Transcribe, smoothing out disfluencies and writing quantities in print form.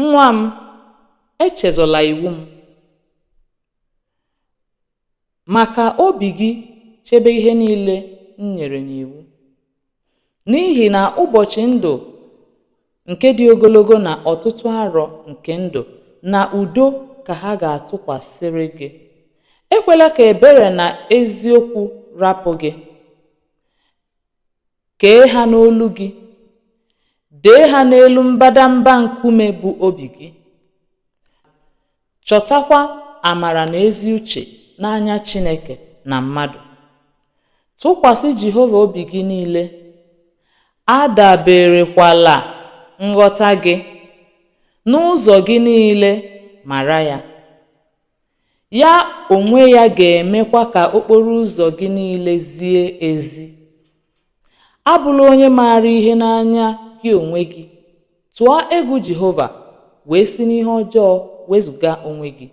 Nwa m, echezola iwu m, maka obi gị chebe ihe niile m nyere n'iwu. N'ihi na ụbọchị ndụ nke dị ogologo na ọtụtụ arọ nke ndụ na udo ka ha ga-atụkwasịrị gị. Ekwela ka ebere na eziokwu rapụ gị. Kee ha n'olu gị, dee ha n'elu mbadamba nkume bụ obi gị. Chọtakwa amara na ezi uche n'anya Chineke na mmadụ. Tụkwasị Jehova obi gị niile. Adaberekwala nghọta gị. N'ụzọ gị niile mara ya. Ya onwe ya ga-emekwa ka okporo ụzọ gị niile zie ezi. Abụla onye maara ihe n'anya gị onwe gị. Tụọ egwu Jehova wee si n'ihe ọjọọ wezụga onwe gị.